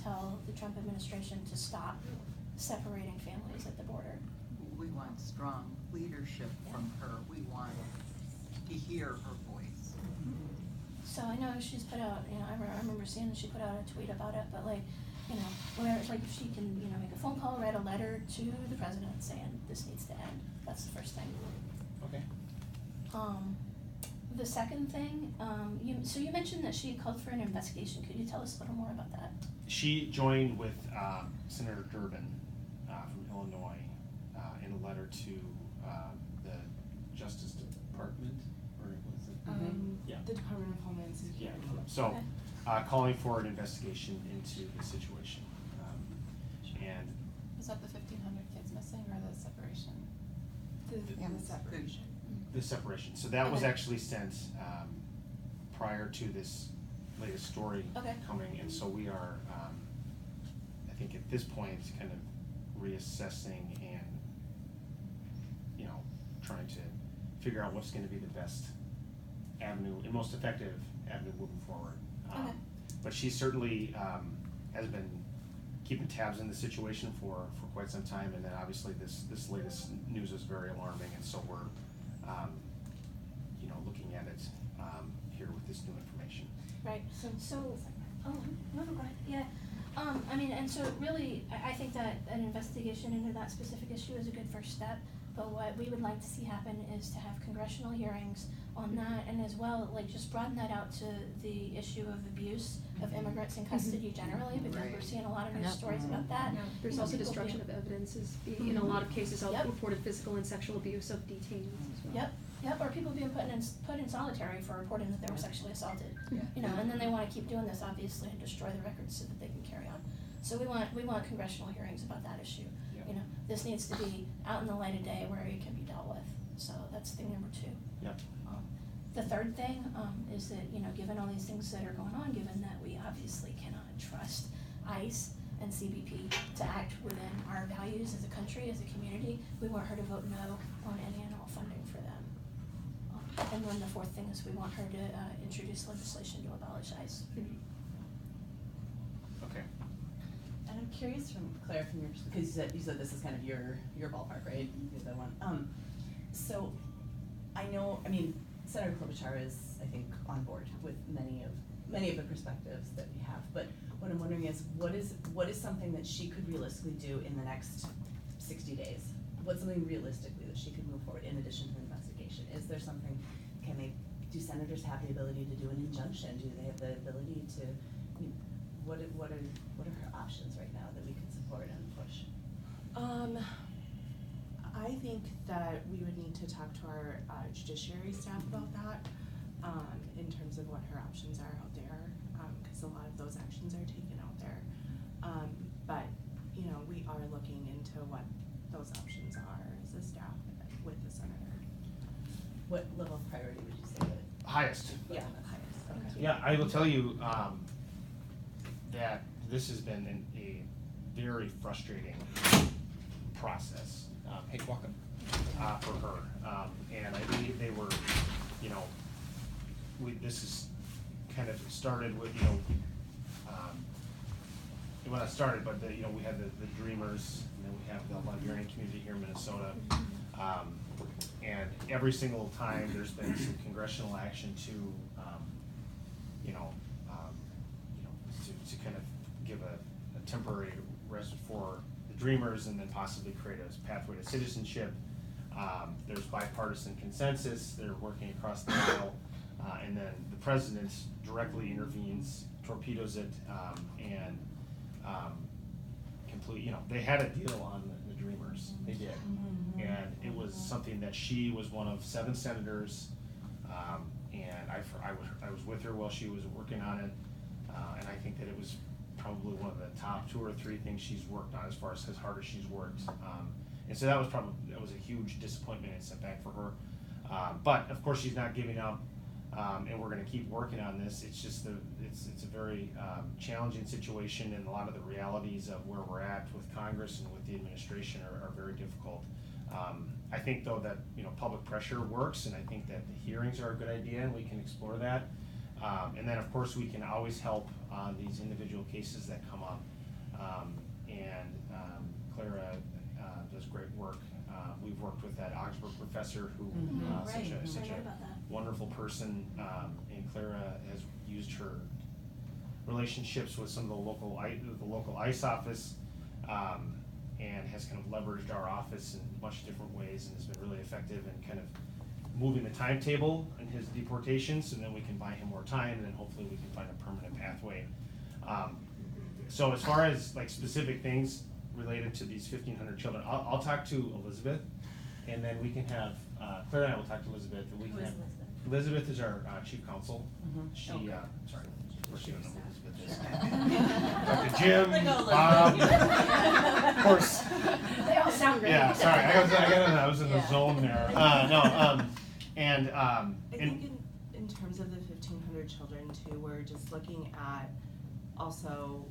tell the Trump administration to stop separating families at the border. We want strong leadership from her. We want to hear her voice. So I know she's put out, I remember seeing that she put out a tweet about it, but where it's if she can, make a phone call, write a letter to the president saying this needs to end. That's the first thing. Okay. The second thing, you mentioned that she called for an investigation. Could you tell us a little more about that? She joined with Senator Durbin from Illinois in a letter to the Justice Department, or was it? The Department of Homeland Security. Yeah. So, calling for an investigation into the situation, and Was that the 1,500 kids missing or the separation? The separation. the separation. So that was Okay. actually sent prior to this latest story coming, and so we are, I think at this point, kind of reassessing and, trying to figure out what's going to be the best avenue and most effective avenue moving forward. But she certainly has been keeping tabs on the situation for quite some time, and then obviously this latest news is very alarming, and so we're looking at it here with this new information. Right. So oh no, go ahead. Yeah. And so really, I think that an investigation into that specific issue is a good first step. But what we would like to see happen is to have congressional hearings on that, and as well, just broaden that out to the issue of abuse of immigrants in custody generally, because we're seeing a lot of news stories about that. Yeah. There's also destruction of evidence in a lot of cases, reported physical and sexual abuse of detainees as well. Yep, or people being put in solitary for reporting that they were sexually assaulted. And then they want to keep doing this, obviously, and destroy the records so that they can carry on. So we want congressional hearings about that issue. This needs to be out in the light of day where it can be dealt with. So that's thing number 2. Yep. The third thing is that, given all these things that are going on, given that we obviously cannot trust ICE and CBP to act within our values as a country, as a community, we want her to vote no on any and all funding for them. And then the fourth thing is we want her to introduce legislation to abolish ICE. Okay. And I'm curious Claire, from your perspective, because you said this is kind of your ballpark, right? You're the one. So I know, Senator Klobachar is, I think, on board with many of the perspectives that we have. But what I'm wondering is, what is something that she could realistically do in the next 60 days? What's something realistically that she could move forward in addition to an investigation? Is there something? Do senators have the ability to do an injunction? Do they have the ability to? What are her options right now that we can support and push? I think that we would need to talk to our judiciary staff about that, in terms of what her options are out there, because a lot of those actions are taken out there. But we are looking into what those options are as a staff with the senator. What level of priority would you say that? Highest. Yeah, highest. Okay. Yeah, I will tell you that this has been a very frustrating process. Hey, welcome. For her, and I believe they were, this is kind of started with, when I started, but we had the Dreamers, and then we have the Liberian community here in Minnesota, and every single time there's been some congressional action to kind of give a temporary rest for the Dreamers, and then possibly create a pathway to citizenship. There's bipartisan consensus. They're working across the aisle, and then the president directly intervenes, torpedoes it, and they had a deal on the Dreamers. They did, and it was something that she was one of 7 senators, and I was with her while she was working on it, and I think that it was probably one of the top 2 or 3 things she's worked on as far as hard as she's worked. And so that was a huge disappointment and setback for her. But of course she's not giving up, and we're going to keep working on this. It's just it's a very challenging situation, and a lot of the realities of where we're at with Congress and with the administration are very difficult. I think though that public pressure works, and I think that the hearings are a good idea, and we can explore that. And then, of course, we can always help on these individual cases that come up. Clara does great work. We've worked with that Augsburg professor who, such a wonderful person, and Clara has used her relationships with some of the local ICE office, and has kind of leveraged our office in much different ways, and has been really effective in kind of moving the timetable in his deportation, so then we can buy him more time, and then hopefully we can find a permanent pathway. So as far as like specific things related to these 1,500 children, I'll talk to Elizabeth, and then we can have, Clara and I will talk to Elizabeth, and we can have, Elizabeth is our chief counsel. She, sorry, of course you don't know who Elizabeth is. Dr. Jim, Bob, of course. They all sound great. Yeah, sorry, I was in the zone there. I think in terms of the 1,500 children too, we're just looking at also,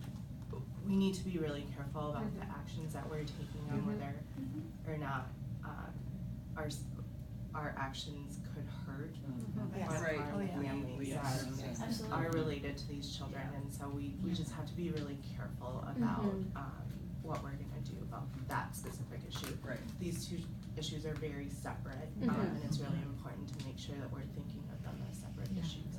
we need to be really careful about the actions that we're taking on whether or not our actions could hurt Yes. or Right. harm families that are related to these children, and so we just have to be really careful about what we're gonna do about that specific issue. Right. These two issues are very separate, and it's really important to make sure that we're thinking of them as separate issues.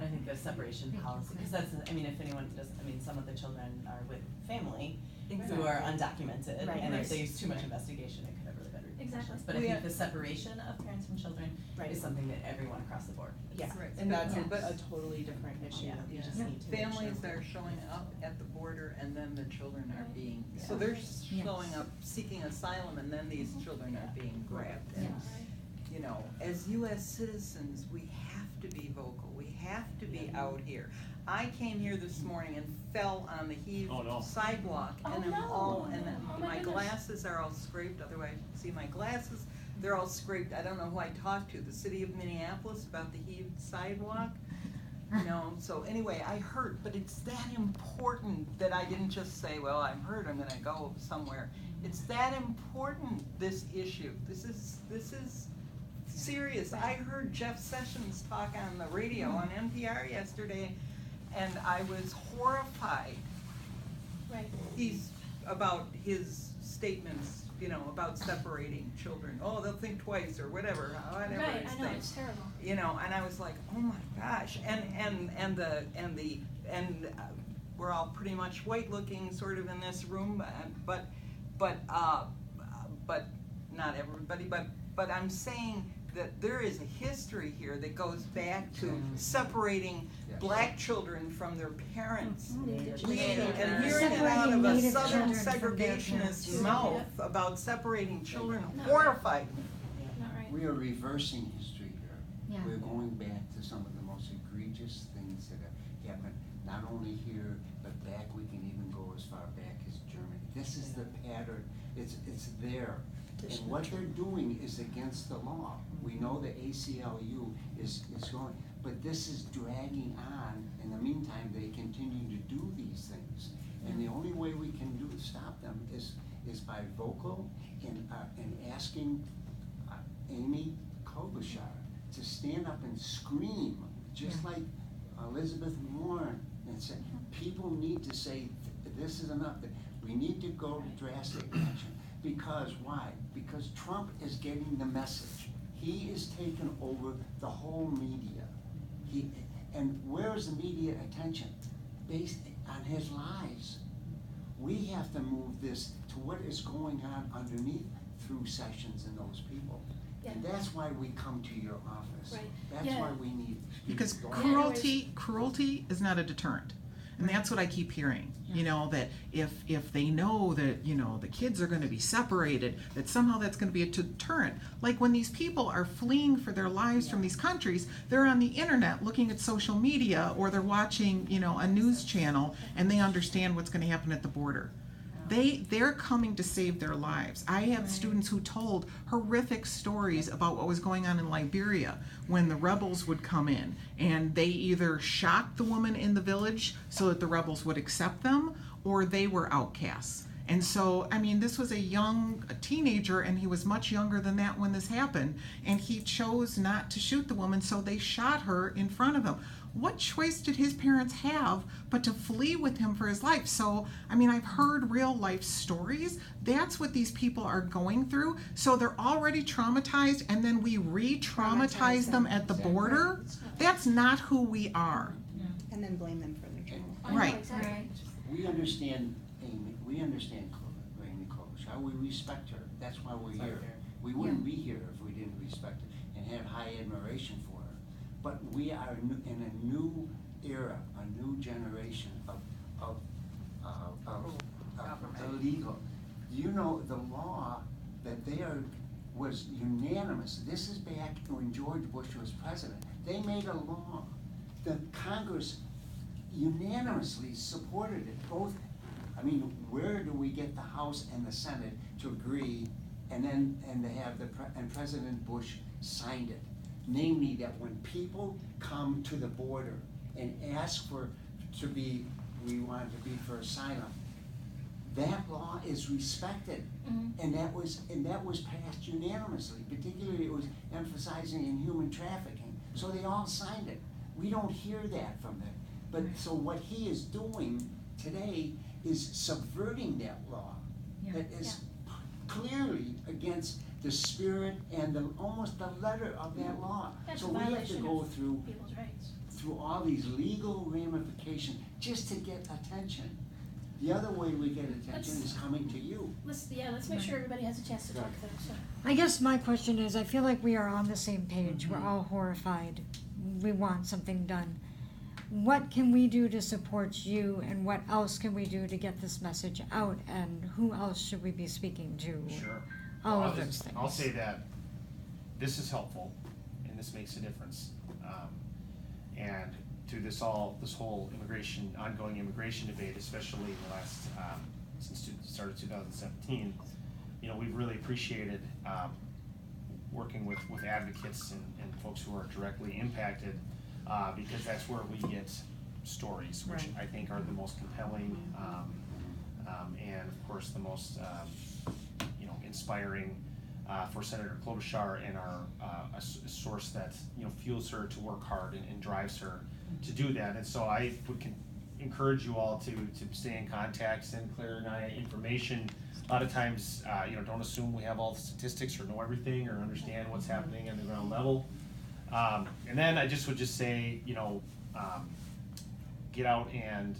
I think the separation policy, because that's, I mean, if anyone does, I mean, some of the children are with family who are undocumented, Right. and Right. if there's too much investigation, it could have really bad repercussions. Exactly. But I think the separation of parents from children Right. is something that everyone across the board. Yeah, Right. and that's But- a totally different issue Yeah. that we just Yeah. need to make sure. Families are showing up at the border and then the children are being, Yeah. so they're showing up seeking asylum and then these children are being grabbed. And, you know, as US citizens, we have to be vocal, we have to be out here. I came here this morning and fell on the heaved sidewalk and I'm my goodness. glasses are all scraped, otherwise you can see my glasses. They're all scraped. I don't know who I talked to, the city of Minneapolis about the heaved sidewalk. You know, so anyway, I hurt, but it's that important that I didn't just say, well, I'm hurt, I'm gonna go somewhere. It's that important, this issue. This is serious. I heard Jeff Sessions talk on the radio on NPR yesterday, and I was horrified. Right. He's about his statements, you know, about separating children. Oh, they'll think twice or whatever Right, his I know, thing. it's terrible. You know, and I was like, oh my gosh, and we're all pretty much white looking sort of in this room, but not everybody, but I'm saying that there is a history here that goes back to separating black children from their parents. And hearing it out of a southern segregationist's mouth about separating children horrified me. Not right. We are reversing history here. Yeah. We're going back to some of the most egregious things that have happened, not only here, but back, we can even go as far back as Germany. This is the pattern, it's there. And what they're doing is against the law. We know the ACLU is going, but this is dragging on. In the meantime, they continue to do these things. And the only way we can stop them is by vocal and asking Amy Klobachar to stand up and scream, just like Elizabeth Warren, and say, people need to say, this is enough. We need to go to drastic action. Because why? Because Trump is getting the message. He is taking over the whole media. And where is the media attention? Based on his lies. We have to move this to what is going on underneath through Sessions and those people. Yeah. And that's why we come to your office. Right. That's Yeah. why we need. Because people. cruelty is not a deterrent. And that's what I keep hearing, you know, that if they know that, you know, the kids are going to be separated, that somehow that's going to be a deterrent. Like when these people are fleeing for their lives from these countries, they're on the internet looking at social media, or they're watching, you know, a news channel, and they understand what's going to happen at the border. They're coming to save their lives. I have students who told horrific stories about what was going on in Liberia when the rebels would come in, and they either shocked the woman in the village so that the rebels would accept them, or they were outcasts. And so, I mean, this was a teenager, and he was much younger than that when this happened, and he chose not to shoot the woman, so they shot her in front of him. What choice did his parents have but to flee with him for his life? So, I mean, I've heard real life stories. That's what these people are going through. So they're already traumatized, and then we re-traumatize them at the border. That's not who we are. And then blame them for their trauma. I know, Right. exactly. We understand Amy, we understand Amy Klobachar, we respect her, that's why we're here. We wouldn't be here if we didn't respect her and have high admiration for her. But we are in a new era, a new generation of illegal. You know, the law that was unanimous. This is back when George Bush was president. They made a law. The Congress unanimously supported it. Both, I mean, where do we get the House and the Senate to agree, and to have and President Bush signed it? Namely, that when people come to the border and ask we want to be for asylum, that law is respected, and that was passed unanimously. Particularly, it was emphasizing in human trafficking, so they all signed it. We don't hear that from them. But so what he is doing today is subverting that law that is clearly against the spirit and almost the letter of that law. That's So a we have to violation go of through people's rights. all these legal ramifications just to get attention. The other way we get attention is coming to you. Let's make sure everybody has a chance to talk though, so. I guess my question is, I feel like we are on the same page. We're all horrified. We want something done. What can we do to support you, and what else can we do to get this message out, and who else should we be speaking to? Sure. All Well, of those things. I'll say that this is helpful, and this makes a difference. And through this whole ongoing immigration debate, especially in the last, since the start of 2017, we've really appreciated working with advocates and folks who are directly impacted, because that's where we get stories, which I think are the most compelling, and of course the most inspiring for Senator Klobachar, and a source that fuels her to work hard and drives her to do that. And so I would encourage you all to stay in contact, send Claire and I information. A lot of times, don't assume we have all the statistics or know everything or understand what's happening at the ground level. And then I would just say, get out and,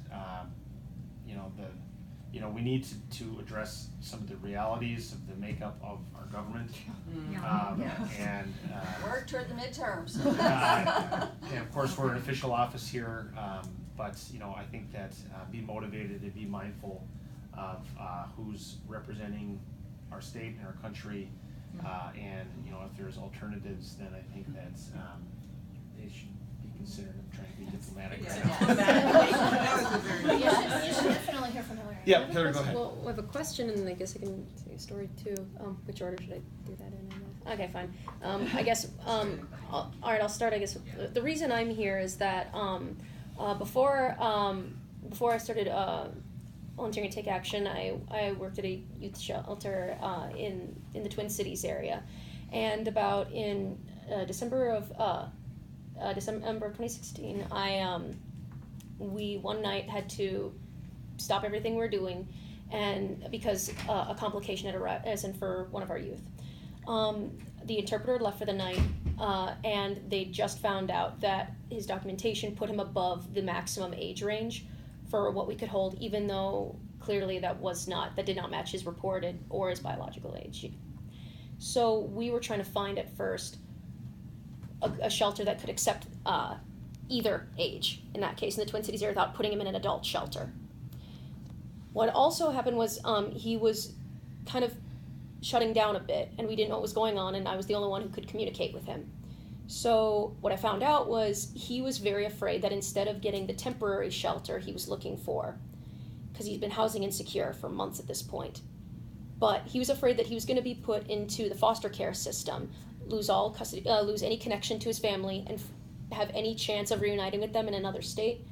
we need to address some of the realities of the makeup of our government. And work toward the midterms. and of course, we're an official office here, but I think that be motivated and be mindful of who's representing our state and our country, and if there's alternatives, then I think that they should be considered. I'm trying to be diplomatic right now. You should definitely hear from Hillary. Yeah, Hillary, go ahead. Well, I have a question, and I guess I can say a story too. Which order should I do that in? Okay, fine. I guess, all right, I'll start, I guess. The reason I'm here is that before I started volunteering to take action, I worked at a youth shelter in the Twin Cities area. And about in December of 2016, we one night had to stop everything we were doing, and because a complication had arisen for one of our youth. The interpreter had left for the night, and they just found out that his documentation put him above the maximum age range for what we could hold, even though clearly that did not match his reported or his biological age. So we were trying to find at first a shelter that could accept either age, in that case, in the Twin Cities area, without putting him in an adult shelter. What also happened was he was kind of shutting down a bit, and we didn't know what was going on, and I was the only one who could communicate with him. So what I found out was he was very afraid that instead of getting the temporary shelter he was looking for, because he's been housing insecure for months at this point, but he was afraid that he was going to be put into the foster care system, lose all custody, lose any connection to his family, and have any chance of reuniting with them in another state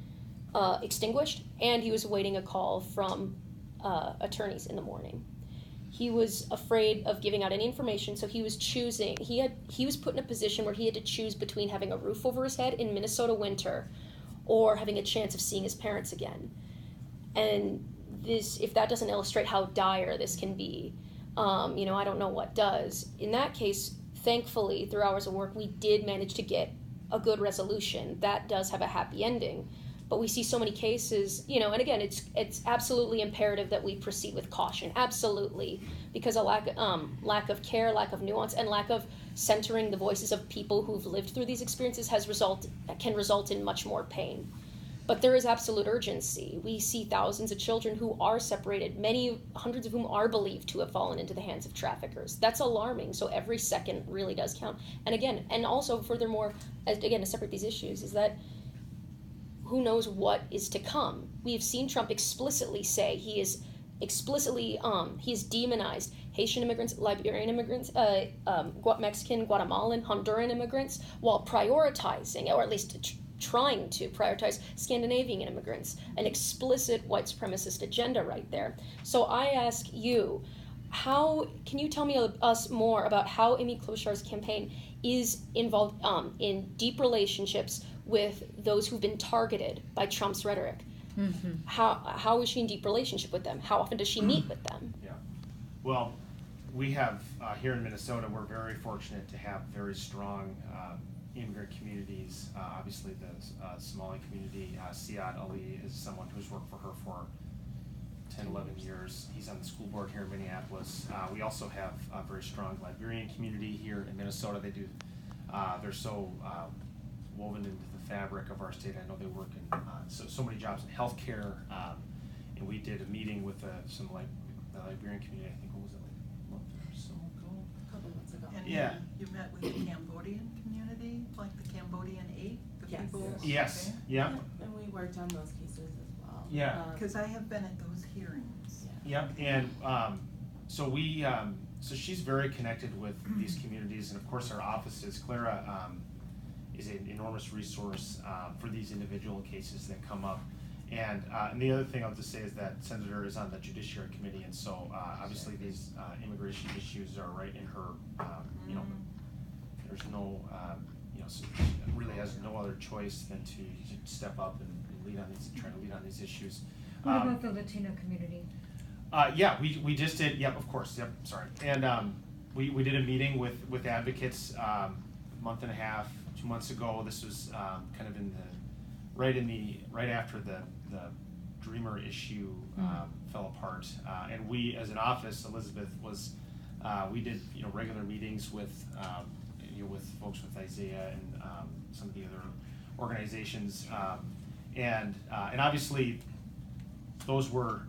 extinguished. And he was awaiting a call from attorneys in the morning. He was afraid of giving out any information, so he was choosing. He was put in a position where he had to choose between having a roof over his head in Minnesota winter, or having a chance of seeing his parents again. And this, if that doesn't illustrate how dire this can be, I don't know what does. In that case, thankfully, through hours of work, we did manage to get a good resolution. That does have a happy ending. But we see so many cases, and again, it's absolutely imperative that we proceed with caution, absolutely, because a lack of care, lack of nuance, and lack of centering the voices of people who've lived through these experiences can result in much more pain. But there is absolute urgency. We see thousands of children who are separated, hundreds of whom are believed to have fallen into the hands of traffickers. That's alarming, so every second really does count. And again, and also furthermore, to separate these issues, is that who knows what is to come. We've seen Trump explicitly say he's demonized Haitian immigrants, Liberian immigrants, Mexican, Guatemalan, Honduran immigrants, while prioritizing, or at least trying to prioritize Scandinavian immigrants, an explicit white supremacist agenda right there. So I ask you, can you tell us more about how Amy Klobachar's campaign is involved in deep relationships with those who've been targeted by Trump's rhetoric? Mm-hmm. How is she in deep relationship with them? How often does she meet with them? Yeah. Well, we have here in Minnesota, we're very fortunate to have very strong immigrant communities. Obviously, the Somali community, Siad Ali is someone who's worked for her for 10, 11 years. He's on the school board here in Minneapolis. We also have a very strong Liberian community here in Minnesota. They're so woven into the fabric of our state. I know they work in so many jobs in healthcare, and we did a meeting with the Liberian community. I think what was it, like a month or so ago? A couple months ago. And Yeah. you met with the Cambodian community, like the Cambodian 8, the Yes. people? Yes. okay? Yeah. And we worked on those cases as well. Yeah. Cause I have been at those hearings. Yep, and so she's very connected with these communities, and of course our offices, Clara is an enormous resource for these individual cases that come up. And the other thing I'll just say is that Senator is on the Judiciary Committee, and so obviously these immigration issues are right in her, there's no, so she really has no other choice than to step up and try to lead on these issues. What about the Latino community? Yeah, we just did, yep, of course, yep, sorry. And we did a meeting with advocates month and a half, 2 months ago. This was kind of right after the Dreamer issue fell apart. And we, as an office, Elizabeth we did regular meetings with folks with Isaiah and some of the other organizations, and obviously those were,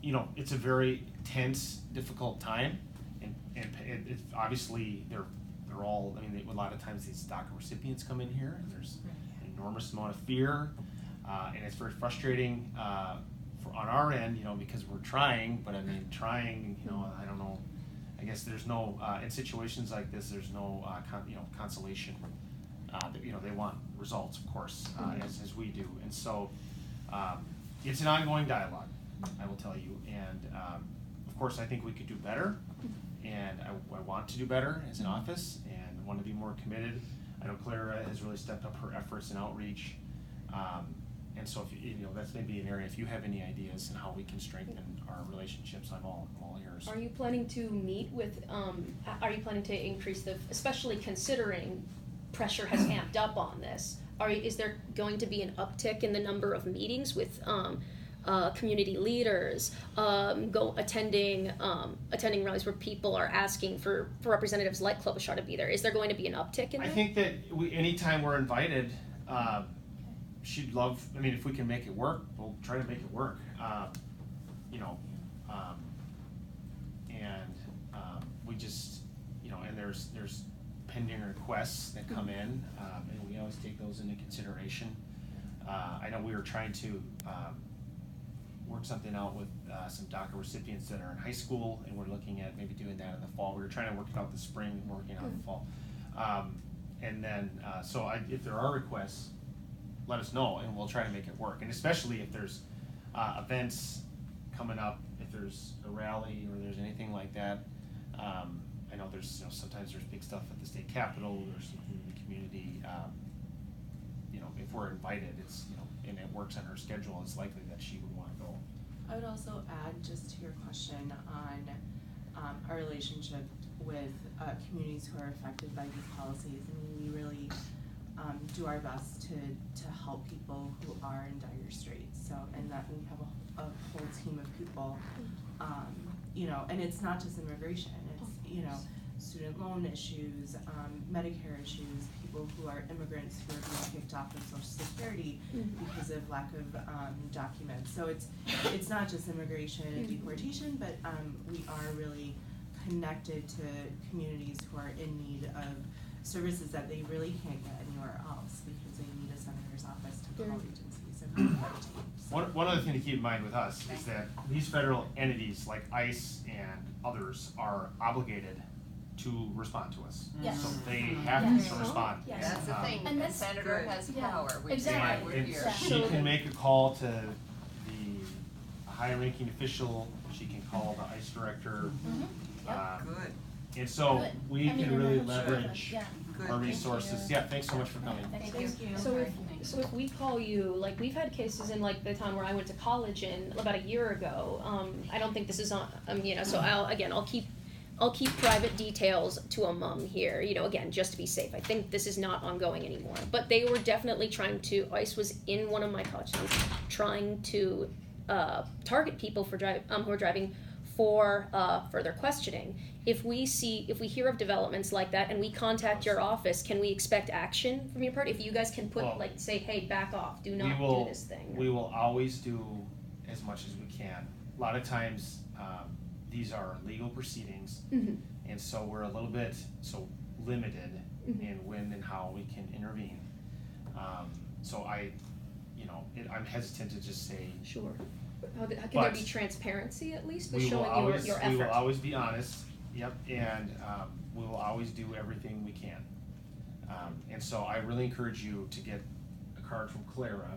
it's a very tense, difficult time, and it's obviously they're all, a lot of times these DACA recipients come in here and there's an enormous amount of fear, and it's very frustrating on our end, because we're trying, but trying, I don't know, I guess there's no, in situations like this, there's no, consolation. They want results, of course, as we do, and so it's an ongoing dialogue, I will tell you, and of course I think we could do better, and I want to do better as an office, and want to be more committed. I know Clara has really stepped up her efforts in outreach, and so if that's maybe an area, if you have any ideas on how we can strengthen our relationships, I'm all ears. Are you planning to meet with, are you planning to increase especially considering pressure has amped up on this, is there going to be an uptick in the number of meetings with community leaders, attending rallies where people are asking for representatives like Klobachar to be there? Is there going to be an uptick in that? I think that anytime we're invited, she'd love, if we can make it work, we'll try to make it work. We just, and there's pending requests that come in, and we always take those into consideration. I know we were trying to work something out with some DACA recipients that are in high school, and we're looking at maybe doing that in the fall. We were trying to work it out this spring, and working out in the fall. And then, if there are requests, let us know, and we'll try to make it work. And especially if there's events coming up, if there's a rally or there's anything like that, I know there's, sometimes there's big stuff at the state capitol, there's something in the community, if we're invited, it's, and it works on her schedule, it's likely that she would wanna go. I would also add, just to your question on our relationship with communities who are affected by these policies. I mean, we really do our best to help people who are in dire straits. So, and that we have a whole team of people, and it's not just immigration. It's student loan issues, Medicare issues, people who are immigrants who are being kicked off of Social Security because of lack of documents. So it's not just immigration and deportation, but we are really connected to communities who are in need of services that they really can't get anywhere else because they need a senator's office to call agencies and call teams. One other thing to keep in mind with us is that these federal entities like ICE and others are obligated to respond to us. Yes. So they have Yes. to respond. Yes. That's the thing, And the that's senator good. has Yeah. power, which is Exactly. why we're And here. she can make a call to the high-ranking official, she can call the ICE director. Good, And so Good. we I mean, can and really I'm sure that- leverage yeah. good. our Thank resources. you. Yeah, thanks so much for coming. Thank you. So if we call you, like we've had cases in like the town where I went to college in about a year ago. I don't think this is on. So I'll keep private details to a mom here. Again, just to be safe. I think this is not ongoing anymore. But they were definitely trying to. ICE was in one of my college towns, trying to target people who are driving for further questioning. If we hear of developments like that and we contact your office, can we expect action from your part? If you guys can say, hey, back off, do not do this thing. We will always do as much as we can. A lot of times, these are legal proceedings, and so we're a little bit limited in when and how we can intervene. I'm hesitant to just say. Sure. How can there be transparency at least with showing your effort? We will always be honest. Yep, and we will always do everything we can. And so I really encourage you to get a card from Clara.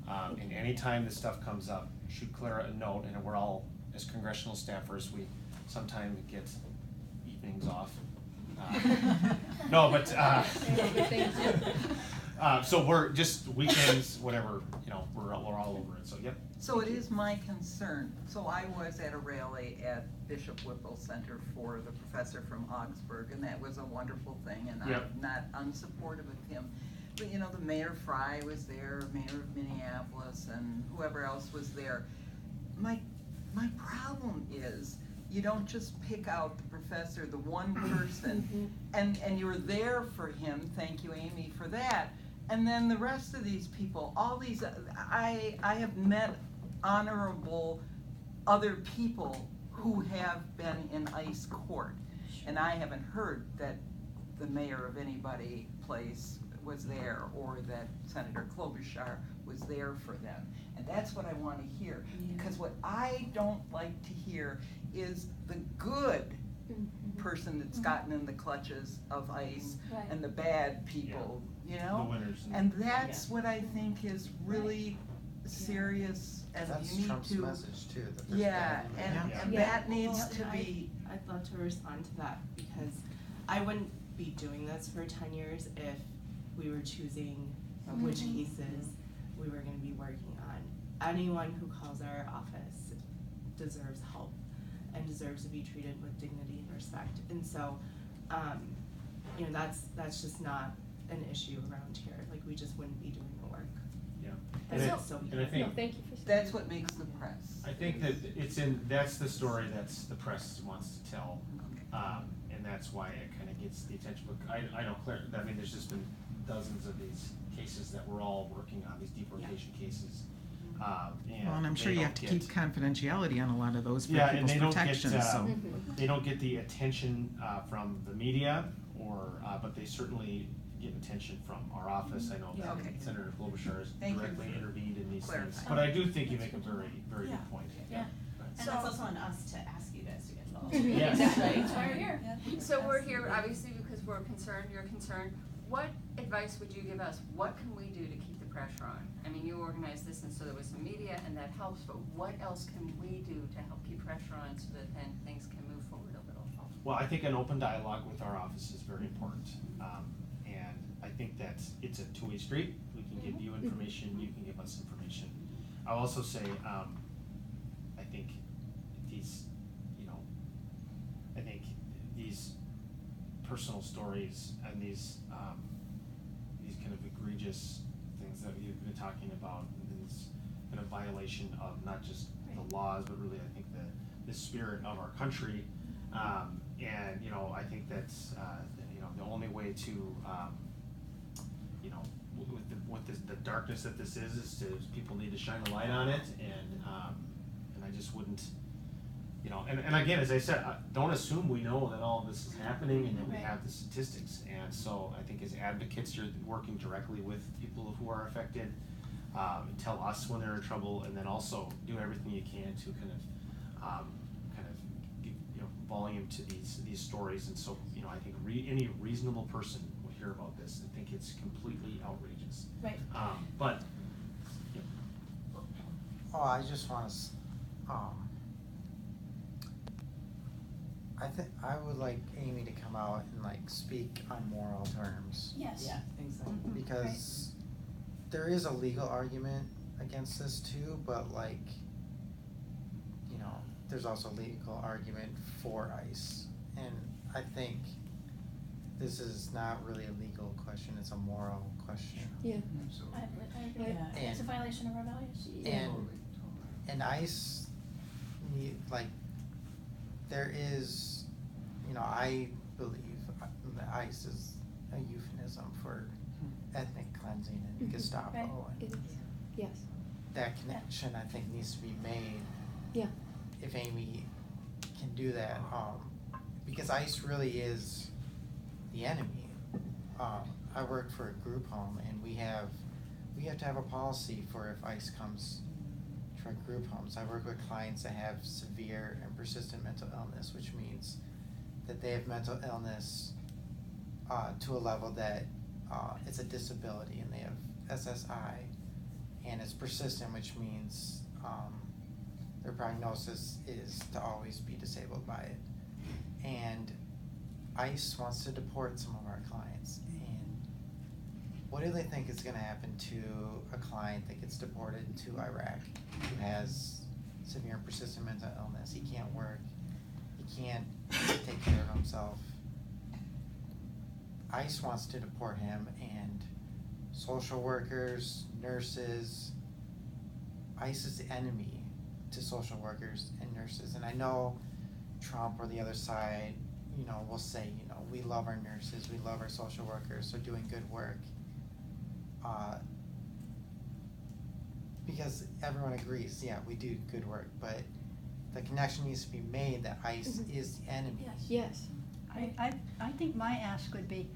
And anytime this stuff comes up, shoot Clara a note, and we're all, as congressional staffers, we sometimes get evenings off. No, but, so we're just weekends, whatever, we're all over it, so yep. So it is my concern, so I was at a rally at Bishop Whipple Center for the professor from Augsburg, and that was a wonderful thing, and Yep. I'm not unsupportive of him. But the Mayor Fry was there, Mayor of Minneapolis, and whoever else was there. My problem is, you don't just pick out the professor, the one person, and you're there for him, thank you Amy for that, and then the rest of these people, all these, I have met honorable other people who have been in ICE court, and I haven't heard that the mayor of anybody place was there, or that Senator Klobachar was there for them. And that's what I want to hear, because what I don't like to hear is the good person that's gotten in the clutches of ICE Right. and the bad people, The winners. And that's what I think is really serious, and That's you need Trump's to. message too, that there's Yeah, bad and that needs Well, to and be. I'd love to respond to that because I wouldn't be doing this for 10 years if we were choosing which cases we were going to be working on. Anyone who calls our office deserves help and deserves to be treated with dignity and respect. And so, that's just not an issue around here. Like, we just wouldn't be doing the work. Yeah. And And I- so and I think, Thank you for saying That's what makes the press. I think that that's the story that's the press wants to tell, and that's why it kind of gets the attention. But I know Claire, there's just been dozens of these cases that we're all working on, these deportation cases. Well, and I'm sure they you have don't to keep get- confidentiality on a lot of those for Yeah, and people's they don't protection, get, so. they don't get the attention, from the media, but they certainly get attention from our office. I know Yeah. Okay. Senator Klobuchar has Thank you directly for intervened in these things, clarifying. but I do think you make a very, very good point. Yeah. And that's also on us to ask you guys to get involved. Yes. Exactly, that's why we're here. So we're here obviously because we're concerned, you're concerned. What advice would you give us? What can we do to keep the pressure on? I mean, you organized this and so there was some media and that helps, but what else can we do to help keep pressure on so that then things can move forward a little? Well, I think an open dialogue with our office is very important. And I think that it's a two-way street. We can give you information, you can give us information. I'll also say, I think these, I think these personal stories and these kind of egregious things that you've been talking about, this kind of violation of not just the laws, but really I think the spirit of our country. And I think that's the only way to with the darkness that this is people need to shine a light on it, and I just wouldn't, and again, as I said, don't assume we know that all of this is happening and that we have the statistics. And so I think as advocates, you're working directly with people who are affected, tell us when they're in trouble, and then also do everything you can to kind of give volume to these stories. And so I think any reasonable person will hear about this and think it's completely outrageous. Right. But Oh, I just want to. I think I would like Amy to come out and speak on moral terms. Yes. Yeah, exactly. Because there is a legal argument against this too, but there's also a legal argument for ICE. And I think this is not really a legal question, it's a moral question. Yeah. I agree. Yeah. It's a violation of our values. And ICE there is, I believe that ICE is a euphemism for ethnic cleansing and Gestapo. Right. And Yes. that connection, I think, needs to be made. Yeah. If Amy can do that, because ICE really is the enemy. I work for a group home, and we have to have a policy for if ICE comes to our group homes. I work with clients that have severe and persistent mental illness, which means that they have mental illness to a level that it's a disability, and they have SSI, and it's persistent, which means their prognosis is to always be disabled by it. And ICE wants to deport some of our clients. And what do they think is going to happen to a client that gets deported to Iraq who has severe and persistent mental illness? He can't work. He can't take care of himself. ICE wants to deport him, and social workers, nurses, ICE is the enemy to social workers and nurses. And I know Trump or the other side, will say, we love our nurses, we love our social workers, they're doing good work. Because everyone agrees, yeah, we do good work, but the connection needs to be made that ICE is the enemy. Yes. I think my ask would be,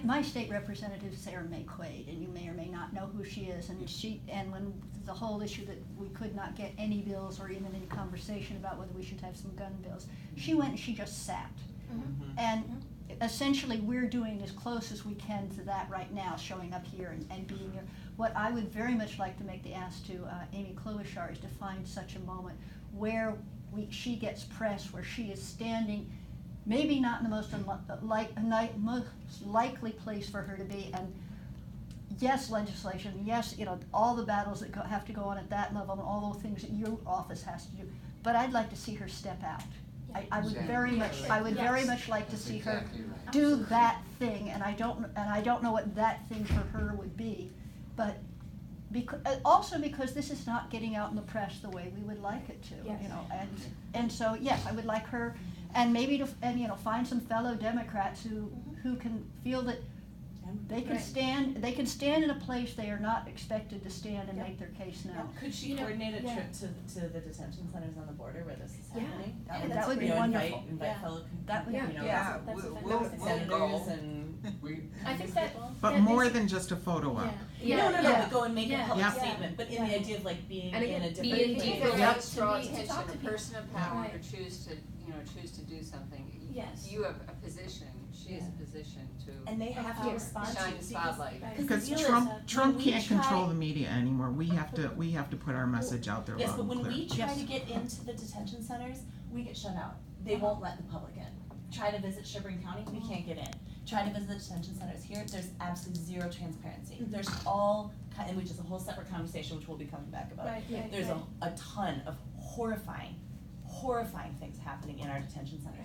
my state representative is Sarah May Quaid, and you may or may not know who she is, and when the whole issue that we could not get any bills or even any conversation about whether we should have some gun bills, she went and she just sat. And essentially we're doing as close as we can to that right now, showing up here and being here. What I would very much like to make the ask to Amy Klobachar is to find such a moment where she gets press, where she is standing, maybe not in the most likely place for her to be, and yes, legislation, yes, all the battles that have to go on at that level and all those things that your office has to do, but I'd like to see her step out. I would very much like to see her do that thing, and I don't know what that thing for her would be, but also because this is not getting out in the press the way we would like it to, and so yes, I would like her, and maybe find some fellow Democrats who can feel that they can stand in a place they are not expected to stand and make their case known. Could she coordinate a trip to the detention centers on the border where this is happening? That would be wonderful. Invite fellow That would we'll senators go. and I think that. But more than just a photo op. No, but go and make a public Yeah. statement, but in the idea of being And in again, a different be in place. deeper Yep. ways, draw attention, talk to the people. person of power, Right. or choose to do something. Yes. You have a position, she is in a position to. And they have to respond to shine it the because- spotlight. Because the deal is, Trump when we can't try- control the media anymore. We have to put our message out there Yes, loud but and when clear. we try Yes. to get into the detention centers, we get shut out. They won't let the public in. Try to visit Sheboygan County, we can't get in. Try to visit the detention centers here, there's absolutely zero transparency. There's and which is a whole separate conversation, which we'll be coming back about. Right. There's a ton of horrifying things happening in our detention centers.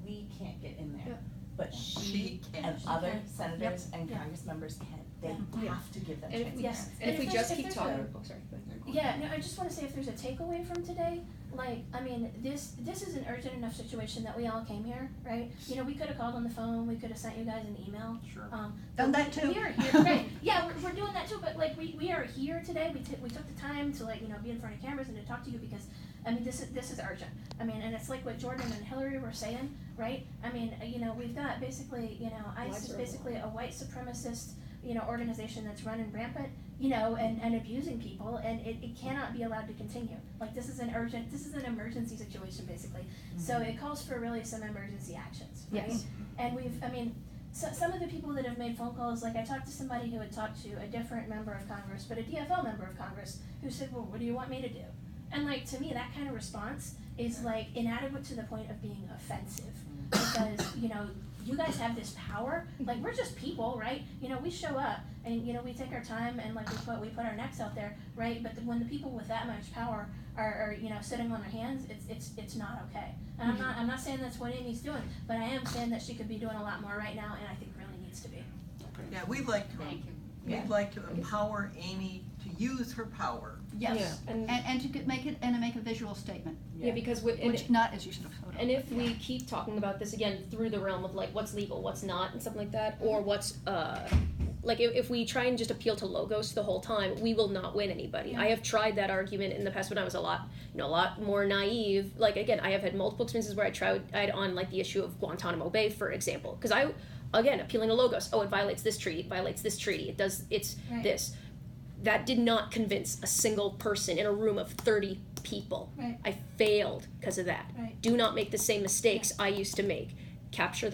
We can't get in there. Yep. But she and She other can. senators and Yep. Congress members can. They Yeah. have to give them And if we, transparency. and if we if just there's- keep if talking, there's oh, sorry, go ahead. Yeah, no, I just wanna say if there's a takeaway from today, like, I mean, this is an urgent enough situation that we all came here, right? You know, we could've called on the phone, we could've sent you guys an email. Sure. Done but that too. We are here, right, yeah, we're doing that too, but like, we are here today, we took the time to like, you know, be in front of cameras and to talk to you because, I mean, this is urgent. I mean, and it's like what Jordan and Hillary were saying, right? I mean, you know, we've got basically, you know, ICE is basically a white supremacist, you know, organization that's running rampant, you know, and abusing people, and it cannot be allowed to continue. Like, this is an emergency situation, basically. So it calls for really some emergency actions, right? Yes. And some of the people that have made phone calls, like I talked to somebody who had talked to a different member of Congress, but a DFL member of Congress, who said, well, what do you want me to do? And like, to me, that kind of response is like inadequate to the point of being offensive. Because, you know, you guys have this power, like we're just people, right? You know, we show up and, you know, we take our time and like we put our necks out there, right? But when the people with that much power are you know, sitting on their hands, it's not okay. And I'm not saying that's what Amy's doing, but I am saying that she could be doing a lot more right now, and I think really needs to be. Yeah, we'd like to, Thank you. we'd like to empower Amy to use her power. Yes, Yeah, and- and to make it, and to make a visual statement, Yeah, because which not as you should have. and if we keep talking about this again through the realm of like what's legal, what's not, and something like that, or what's like if we try and just appeal to logos the whole time, we will not win anybody. I have tried that argument in the past when I was a lot more naive. Like again, I have had multiple experiences where I tried on like the issue of Guantanamo Bay, for example, because again appealing to logos. Oh, it violates this treaty. It violates this treaty. It's Right. this. That did not convince a single person in a room of 30 people. Right. I failed because of that. Right. Do not make the same mistakes I used to make. Capture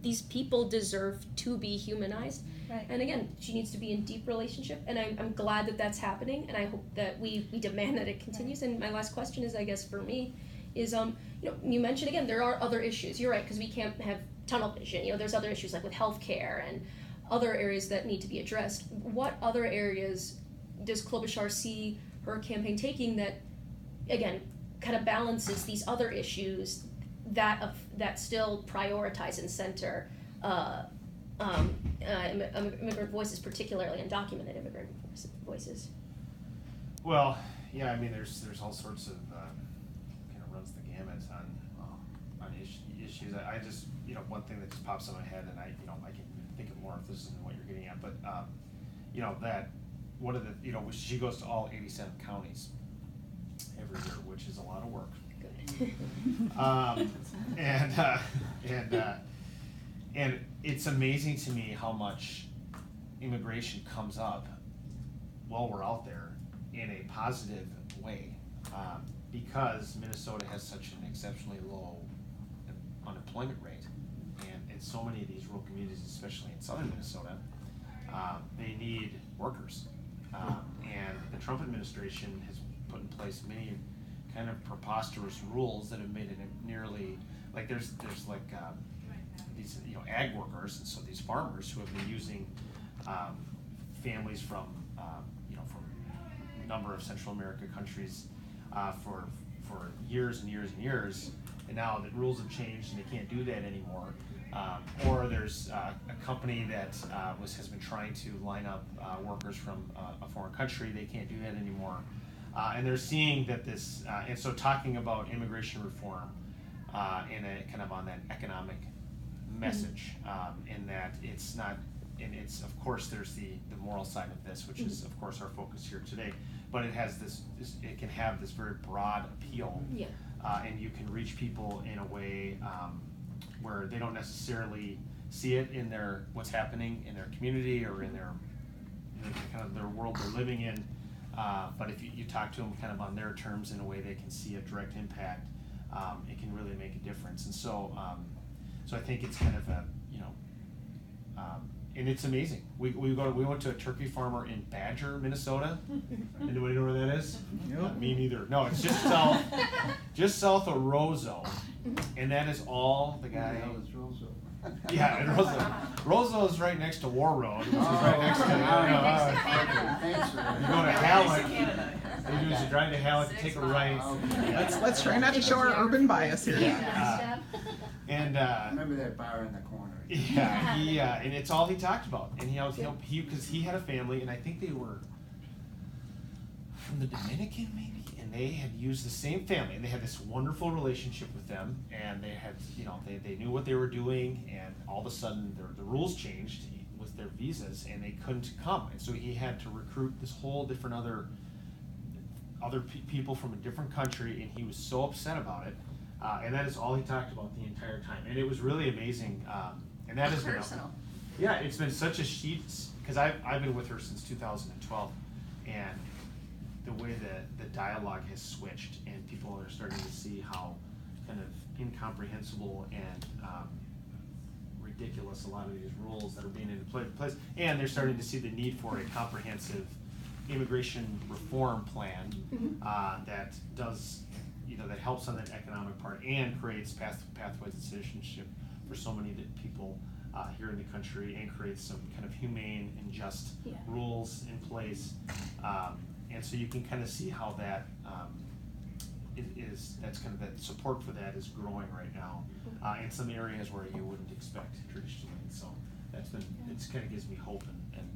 these people deserve to be humanized. Right. And again, she needs to be in deep relationship, and I'm glad that that's happening, and I hope that we demand that it continues. And my last question is, I guess for me, is you know, you mentioned again there are other issues. You're right, because we can't have tunnel vision. You know, there's other issues like with healthcare and other areas that need to be addressed. What other areas does Klobachar see her campaign taking that, again, kind of balances these other issues that still prioritize and center immigrant voices, particularly undocumented immigrant voices? Well, yeah, I mean, there's all sorts of kind of runs the gamut on issues. I just, you know, one thing that just pops in my head, and I can think of more if this isn't what you're getting at, but you know, that one of the, you know, she goes to all 87 counties every year, which is a lot of work. And it's amazing to me how much immigration comes up while we're out there in a positive way, because Minnesota has such an exceptionally low unemployment rate, and in so many of these rural communities, especially in southern Minnesota, they need workers, and the Trump administration has put in place many kind of preposterous rules that have made it nearly, like there's like these, you know, ag workers, and so these farmers who have been using families from you know, from a number of Central America countries for years and years and years, and now the rules have changed and they can't do that anymore. Or there's a company that has been trying to line up workers from a foreign country. They can't do that anymore. And they're seeing that this, and so talking about immigration reform in a kind of on that economic message, in that it's not, and it's, of course, there's the moral side of this, which is, of course, our focus here today, but it has this it can have this very broad appeal, Yeah. And you can reach people in a way where they don't necessarily see it in what's happening in their community or in their kind of their world they're living in. But if you talk to them kind of on their terms in a way they can see a direct impact, it can really make a difference. And so, So I think it's kind of a, and it's amazing. We went to a turkey farmer in Badger, Minnesota. Anybody know where that is? Nope. Me neither. No, it's just south of Roseau, and that is all the guy. That was Roosevelt. Yeah, and Roseau is right next to War Road, which is right next to. Thanks for that. You go to Halleck. You drive to Halleck, take a right. Let's try not to show our urban bias here. Yeah. And Remember that bar in the corner? yeah, and it's all he talked about. And because he had a family, and I think they were from the Dominican maybe, and they had used the same family, and they had this wonderful relationship with them, and they had, they knew what they were doing, and all of a sudden the rules changed with their visas, and they couldn't come, and so he had to recruit this whole different other people from a different country, and he was so upset about it. And that is all he talked about the entire time, and it was really amazing. And that has been Personal. Yeah, it's been such a because I've been with her since 2012, and the way the dialogue has switched, and people are starting to see how kind of incomprehensible and ridiculous a lot of these rules that are being in place, and they're starting to see the need for a comprehensive immigration reform plan that does. That helps on that economic part and creates pathways to citizenship for so many people here in the country, and creates some kind of humane and just rules in place. And so you can kind of see how that that's kind of that support for that is growing right now in some areas where you wouldn't expect traditionally. So it's kind of gives me hope and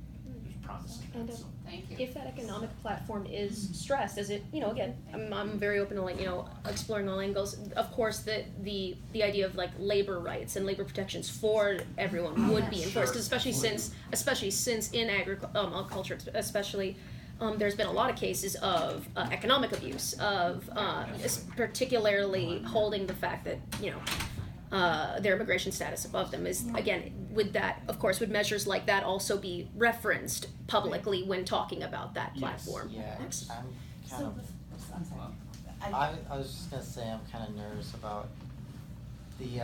there's promise in that. So. Thank you. If that economic platform is stressed, as it, again, I'm very open to exploring all angles. Of course, the idea of labor rights and labor protections for everyone would be enforced, especially since in agriculture, especially. There's been a lot of cases of economic abuse, of particularly holding the fact that their immigration status above them is, again, would measures like that also be referenced publicly when talking about that platform? Yeah, I'm kind of. I'm sorry. I was just gonna say I'm kind of nervous about the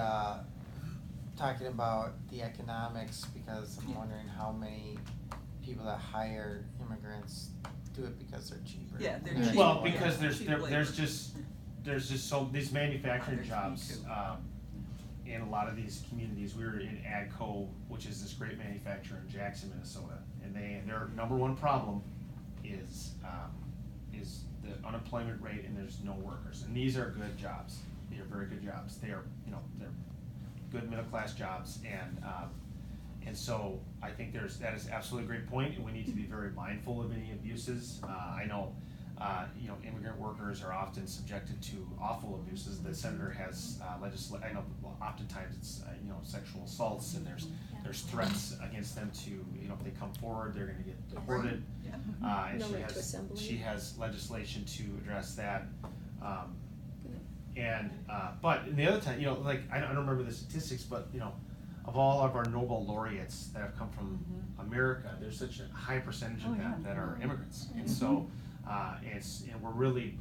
talking about the economics, because I'm wondering how many people that hire immigrants do it because they're cheaper. Yeah, they're cheap. Well, because there's just so these manufacturing jobs in a lot of these communities. We were in AGCO, which is this great manufacturer in Jackson, Minnesota, and their number one problem is the unemployment rate, and there's no workers. And these are good jobs. They are very good jobs. They are they're good middle class jobs, and so I think that is absolutely a great point, and we need to be very mindful of any abuses. I know. Immigrant workers are often subjected to awful abuses. The senator has I know oftentimes it's sexual assaults, and there's threats against them to if they come forward they're going to get deported. And No right to assembly. she has legislation to address that. But the other time, I don't remember the statistics, but of all of our Nobel laureates that have come from America, there's such a high percentage of them that are immigrants, and so. And we're really,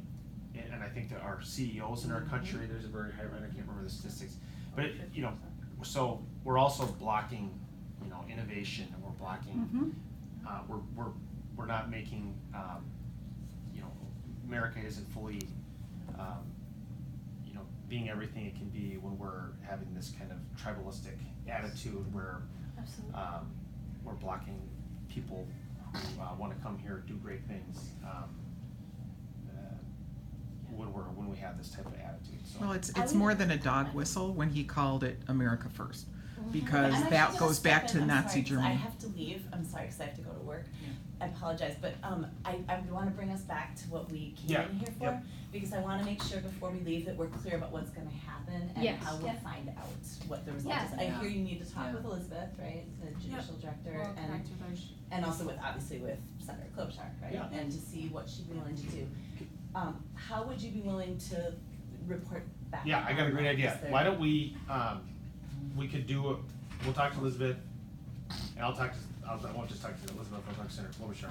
and I think that our CEOs in our country, there's a very high rate. I can't remember the statistics, but so we're also blocking, innovation, and we're blocking. We're not making, America isn't fully, being everything it can be when we're having this kind of tribalistic attitude where we're blocking people who want to come here and do great things when we have this type of attitude. So. Well, it's more than a dog whistle when he called it America First, because that goes back to Nazi Germany. I have to leave. I'm sorry, because I have to go to work. I apologize, but I want to bring us back to what we came in here for, because I want to make sure before we leave that we're clear about what's going to happen and how we'll find out what the result is. I hear you need to talk with Elizabeth, right, the judicial director, and also obviously with Senator Klobachar, right, and to see what she'd be willing to do. How would you be willing to report back? Yeah, I got a great idea. Why don't we could do we'll talk to Elizabeth, and I won't just talk to Elizabeth, I'll talk to Senator Klobachar.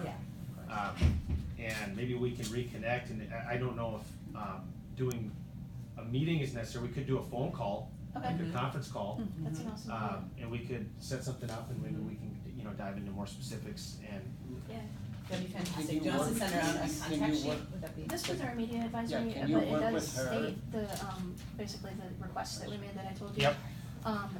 And maybe we can reconnect, and I don't know if doing a meeting is necessary. We could do a phone call Okay. like a conference call. That's an awesome idea. And we could set something up and maybe we can, you know, dive into more specifics and Yeah. That'd be Can fantastic. you Do you want us to work- send around a can you contact sheet? work- Would that be? This was our media advisory, Yeah, can you but it work does with her? state the, basically the requests that we made that I told you. Yep.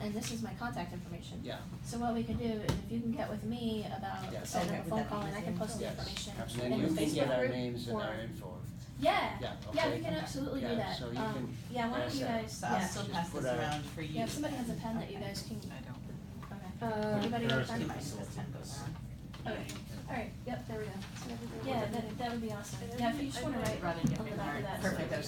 And this is my contact information. Yeah. So what we could do is if you can get with me about Yeah. setting Okay, up a would phone that be call and I can easier? post the Yes. information And in then the you can Facebook get our group names and or- our info. Yeah, Yeah, yeah, okay. we can absolutely do Yeah, that. so you can Yeah, why don't pass you that. guys, So I'll yeah. still Just pass put this a- around for you. Yeah, if somebody has a pen that you guys can, I don't. okay. Anybody got a pen? Okay, alright, yep, there we go. Yeah, that would be awesome. Yeah, if you just wanna write Rather than a little get bit married. of that. Perfect, I was